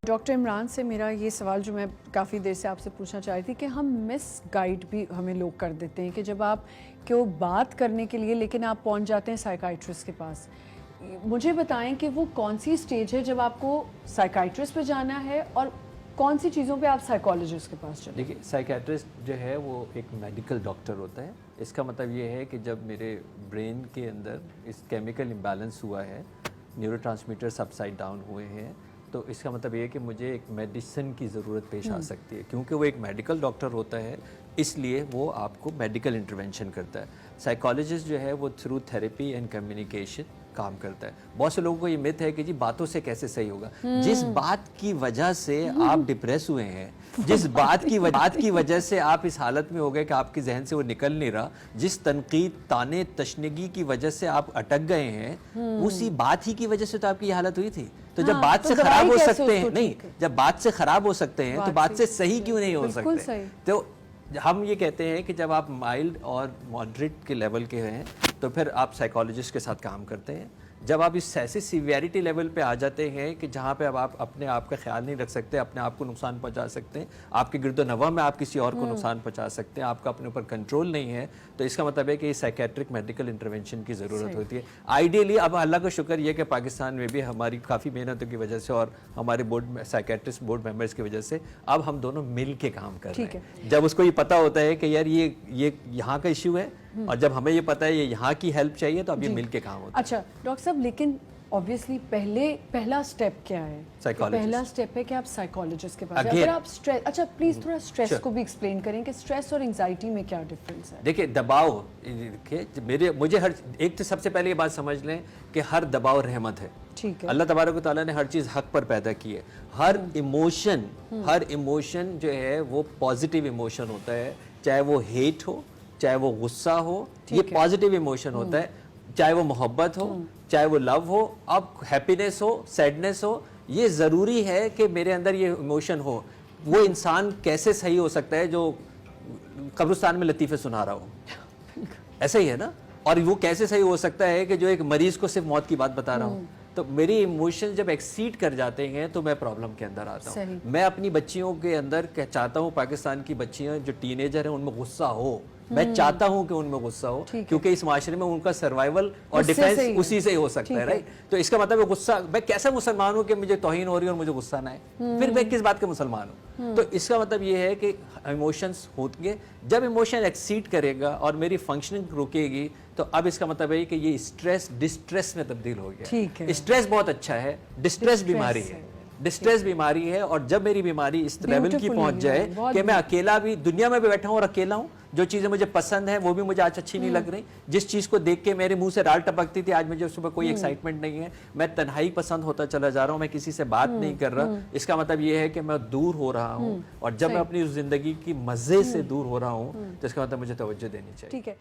Doctor Imran سے میرا یہ سوال جو میں کافی دیر سے آپ سے پوچھنا چاہ رہی تھی کہ ہم مس گائیڈ بھی ہمیں لوگ کر دیتے ہیں کہ جب آپ کو بات کرنے کے لیے لیکن آپ پہنچ جاتے ہیں سائیکائٹرسٹ کے پاس. مجھے بتائیں کہ وہ کون سی سٹیج ہے جب آپ کو سائیکائٹرسٹ پہ جانا ہے اور کون سی چیزوں پہ آپ سائیکالوجسٹ کے پاس چلیں؟ دیکھیے سائیکیٹرسٹ جو ہے وہ ایک میڈیکل ڈاکٹر ہوتا ہے. اس کا مطلب یہ ہے کہ جب میرے برین کے اندر اس کیمیکل امبیلنس ہوا ہے, نیورو ٹرانسمیٹرز اپ سائڈ ڈاؤن ہوئے ہیں, تو اس کا مطلب یہ ہے کہ مجھے ایک میڈیسن کی ضرورت پیش آ سکتی ہے. کیونکہ وہ ایک میڈیکل ڈاکٹر ہوتا ہے اس لیے وہ آپ کو میڈیکل انٹرونشن کرتا ہے. سائیکالوجسٹ جو ہے وہ تھرو تھیراپی اینڈ کمیونیکیشن کام کرتا ہے. بہت سے لوگوں کو یہ مت ہے کہ جی باتوں سے کیسے صحیح ہوگا. جس بات کی وجہ سے آپ ڈپریس ہوئے ہیں, جس بات کی وجہ سے آپ اس حالت میں ہو گئے کہ آپ کے ذہن سے وہ نکل نہیں رہا, جس تنقید تانے تشنگی کی وجہ سے آپ اٹک گئے ہیں, اسی بات ہی کی وجہ سے تو آپ کی یہ حالت ہوئی تھی. تو جب بات سے خراب ہو سکتے ہیں, نہیں جب بات سے خراب ہو سکتے ہیں تو بات سے صحیح کیوں نہیں ہو سکتے؟ تو ہم یہ کہتے ہیں کہ جب آپ مائلڈ اور ماڈریٹ کے لیول کے ہیں تو پھر آپ سائیکالوجسٹ کے ساتھ کام کرتے ہیں. جب آپ اس ایسی سیویریٹی لیول پہ آ جاتے ہیں کہ جہاں پہ اب آپ اپنے آپ کا خیال نہیں رکھ سکتے, اپنے آپ کو نقصان پہنچا سکتے ہیں, آپ کے گرد و نواح میں آپ کسی اور کو نقصان پہنچا سکتے ہیں, آپ کا اپنے اوپر کنٹرول نہیں ہے, تو اس کا مطلب ہے کہ سائیکیٹرک میڈیکل انٹرونشن کی ضرورت ہوتی ہے. آئیڈیلی اب اللہ کا شکر یہ کہ پاکستان میں بھی ہماری کافی محنتوں کی وجہ سے اور ہمارے بورڈ سائیکیٹرسٹ بورڈ ممبرس کی وجہ سے اب ہم دونوں مل کے کام کر رہے ہیں. جب اس کو یہ پتہ ہوتا ہے کہ یار یہ یہاں کا ایشو ہے اور جب ہمیں یہ پتہ ہے یہ یہاں کی ہیلپ چاہیے تو اب یہ مل کے کام ہوتا ہے. اچھا ڈاکٹر صاحب, لیکن obviously پہلا سٹیپ کیا ہے؟ پہلا سٹیپ ہے کہ آپ سائیکالوجسٹ کے پاس جائیں. اگر آپ سٹریس, اچھا پلیز تھوڑا سٹریس کو بھی ایکسپلین کریں کہ سٹریس اور انگزائٹی میں کیا ڈفرینس ہے؟ دیکھیں دباؤ, مجھے ہر ایک تو سب سے پہلے یہ بات سمجھ لیں کہ ہر دباؤ رحمت ہے. ٹھیک ہے, اللہ تبارک و تعالیٰ نے ہر چیز حق پر پیدا کی ہے. ہر ایموشن جو ہے وہ پازیٹیو ایموشن ہوتا ہے, چاہے وہ ہیٹ ہو, چاہے وہ غصہ ہو, یہ پازیٹیو ایموشن ہوتا ہے. چاہے وہ محبت ہو, چاہے وہ لو ہو, اب ہیپینس ہو, سیڈنس ہو, یہ ضروری ہے کہ میرے اندر یہ ایموشن ہو. وہ انسان کیسے صحیح ہو سکتا ہے جو قبرستان میں لطیفے سنا رہا ہو؟ ایسا ہی ہے نا. اور وہ کیسے صحیح ہو سکتا ہے کہ جو ایک مریض کو صرف موت کی بات بتا رہا ہوں؟ تو میری ایموشن جب ایکسیڈ کر جاتے ہیں تو میں پرابلم کے اندر آتا ہوں. میں اپنی بچیوں کے اندر چاہتا ہوں, پاکستان کی بچیاں جو ٹین ایجر ہیں ان میں غصہ ہو, میں چاہتا ہوں کہ ان میں غصہ ہو, کیونکہ اس معاشرے میں ان کا سروائیول اور ڈیفینس اسی سے ہی ہو سکتا ہے, رائٹ. تو اس کا مطلب ہے غصہ, میں کیسا مسلمان ہوں کہ مجھے توہین ہو رہی ہے اور مجھے غصہ نہ ہے, پھر میں کس بات کا مسلمان ہوں؟ تو اس کا مطلب یہ ہے کہ ایموشنز ہوں گے, جب ایموشن ایکسیڈ کرے گا اور میری فنکشننگ رکے گی تو اب اس کا مطلب ہے کہ یہ اسٹریس ڈسٹریس میں تبدیل ہو گیا. اسٹریس بہت اچھا ہے, ڈسٹریس بیماری ہے. ڈسٹریس بیماری ہے, اور جب میری بیماری اس لیول کی پہنچ جائے کہ میں اکیلا بھی دنیا میں بھی بیٹھا ہوں اور اکیلا ہوں, جو چیزیں مجھے پسند ہیں وہ بھی مجھے آج اچھی نہیں لگ رہی, جس چیز کو دیکھ کے میرے منہ سے رال ٹپکتی تھی آج مجھے اس میں کوئی ایکسائٹمنٹ نہیں ہے, میں تنہائی پسند ہوتا چلا جا رہا ہوں, میں کسی سے بات نہیں کر رہا. اس کا مطلب یہ ہے کہ میں دور ہو رہا ہوں, اور جب میں اپنی زندگی کی مزے سے دور ہو رہا ہوں تو اس کا مطلب مجھے توجہ دینی چاہیے.